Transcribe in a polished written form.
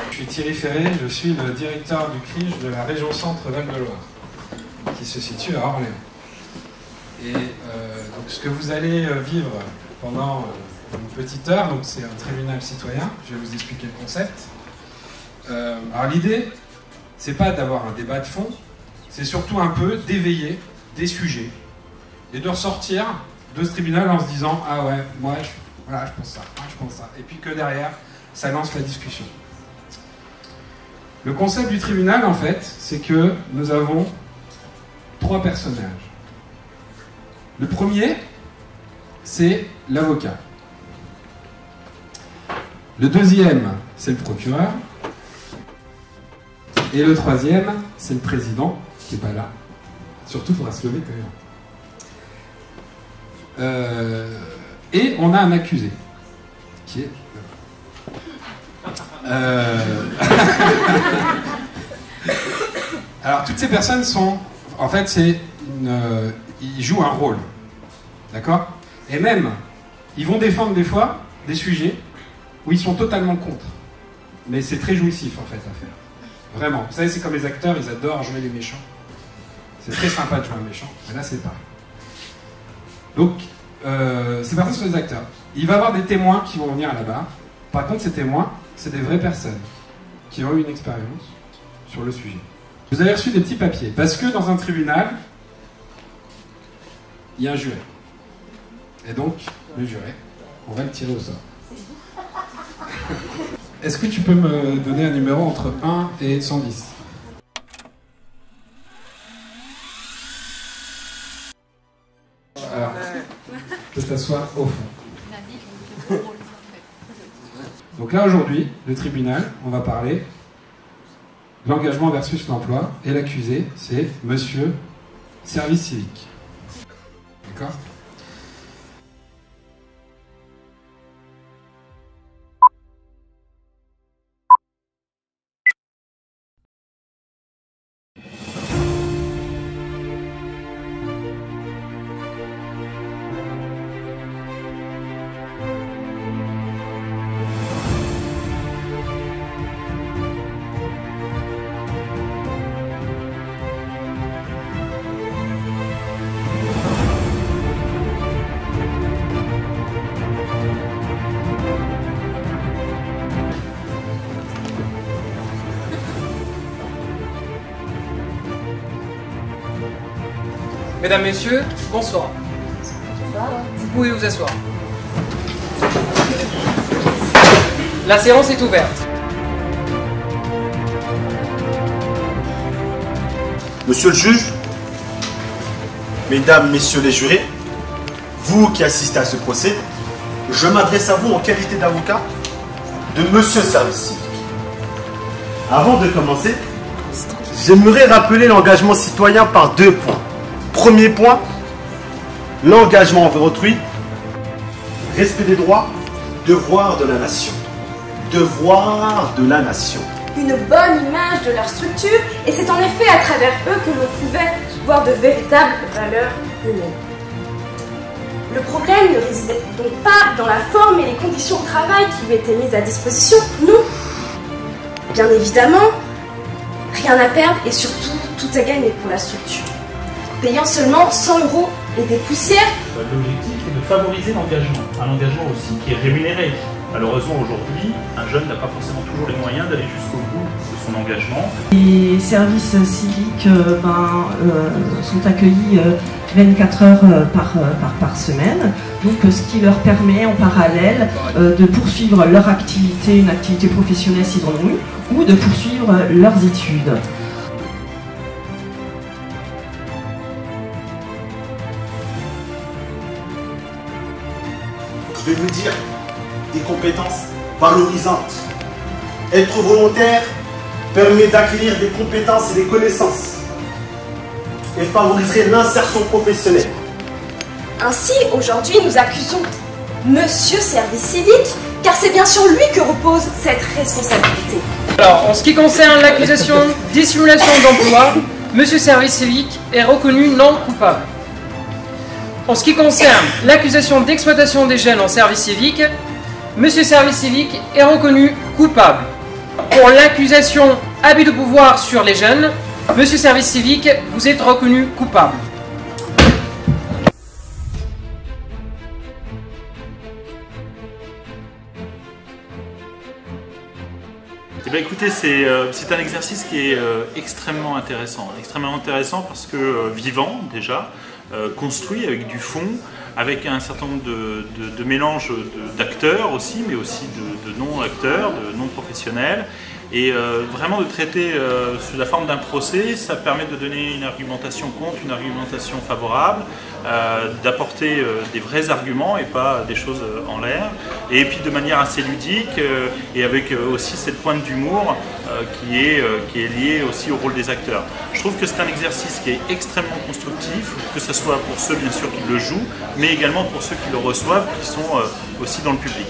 Je suis Thierry Ferré, je suis le directeur du CRIJ de la région Centre-Val-de-Loire, qui se situe à Orléans. Et donc ce que vous allez vivre pendant une petite heure, donc c'est un tribunal citoyen, je vais vous expliquer le concept. Alors l'idée, c'est pas d'avoir un débat de fond, c'est surtout un peu d'éveiller des sujets et de ressortir de ce tribunal en se disant « Ah ouais, moi je pense ça, moi je pense ça ». Et puis que derrière, ça lance la discussion. Le concept du tribunal, en fait, c'est que nous avons 3 personnages. Le premier, c'est l'avocat. Le deuxième, c'est le procureur. Et le troisième, c'est le président, qui n'est pas là. Surtout, il faudra se lever quand même. Et on a un accusé, qui est... Alors, toutes ces personnes sont... En fait, ils jouent un rôle. D'accord? Et même, ils vont défendre des fois des sujets où ils sont totalement contre. Mais c'est très jouissif, en fait, à faire. Vraiment. Vous savez, c'est comme les acteurs, ils adorent jouer les méchants. C'est très sympa de jouer un méchant. Mais là, c'est pareil. Donc, c'est parti sur les acteurs. Il va y avoir des témoins qui vont venir à la barre. Par contre, ces témoins, c'est des vraies personnes qui ont eu une expérience sur le sujet. Vous avez reçu des petits papiers, parce que dans un tribunal, il y a un juré. Et donc, le juré, on va le tirer au sort. Est-ce que tu peux me donner un numéro entre 1 et 110? Alors, je t'assois au fond. Donc là, aujourd'hui, le tribunal, on va parler de l'engagement versus l'emploi. Et l'accusé, c'est Monsieur Service Civique. D'accord ? Mesdames, Messieurs, bonsoir. Vous pouvez vous asseoir. La séance est ouverte. Monsieur le juge, mesdames, messieurs les jurés, vous qui assistez à ce procès, je m'adresse à vous en qualité d'avocat de Monsieur Service Civique. Avant de commencer, j'aimerais rappeler l'engagement citoyen par 2 points. Premier point, l'engagement envers autrui, respect des droits, devoir de la nation. Devoir de la nation. Une bonne image de leur structure, et c'est en effet à travers eux que l'on pouvait voir de véritables valeurs humaines. Le problème ne résidait donc pas dans la forme et les conditions de travail qui lui étaient mises à disposition, non. Bien évidemment, rien à perdre et surtout tout à gagner pour la structure. Payant seulement 100 € et des poussières. L'objectif est de favoriser l'engagement, un engagement aussi qui est rémunéré. Malheureusement aujourd'hui, un jeune n'a pas forcément toujours les moyens d'aller jusqu'au bout de son engagement. Les services civiques sont accueillis 24 heures par semaine, donc ce qui leur permet en parallèle de poursuivre leur activité, une activité professionnelle s'ils en ont eu, ou de poursuivre leurs études. Je vais vous dire des compétences valorisantes. Être volontaire permet d'acquérir des compétences et des connaissances et favoriserait l'insertion professionnelle. Ainsi, aujourd'hui, nous accusons Monsieur Service Civique, car c'est bien sur lui que repose cette responsabilité. Alors, en ce qui concerne l'accusation dissimulation d'emploi, Monsieur Service Civique est reconnu non coupable. En ce qui concerne l'accusation d'exploitation des jeunes en service civique, Monsieur Service Civique est reconnu coupable. Pour l'accusation abus de pouvoir sur les jeunes, Monsieur Service Civique, vous êtes reconnu coupable. Eh bien, écoutez, c'est un exercice qui est extrêmement intéressant parce que vivant déjà, construit avec du fond, avec un certain nombre de mélanges d'acteurs aussi, mais aussi de non-acteurs, de non-professionnels. Et vraiment de traiter sous la forme d'un procès, ça permet de donner une argumentation contre, une argumentation favorable, d'apporter des vrais arguments et pas des choses en l'air. Et puis de manière assez ludique et avec aussi cette pointe d'humour qui est liée aussi au rôle des acteurs. Je trouve que c'est un exercice qui est extrêmement constructif, que ce soit pour ceux bien sûr qui le jouent, mais également pour ceux qui le reçoivent, qui sont aussi dans le public.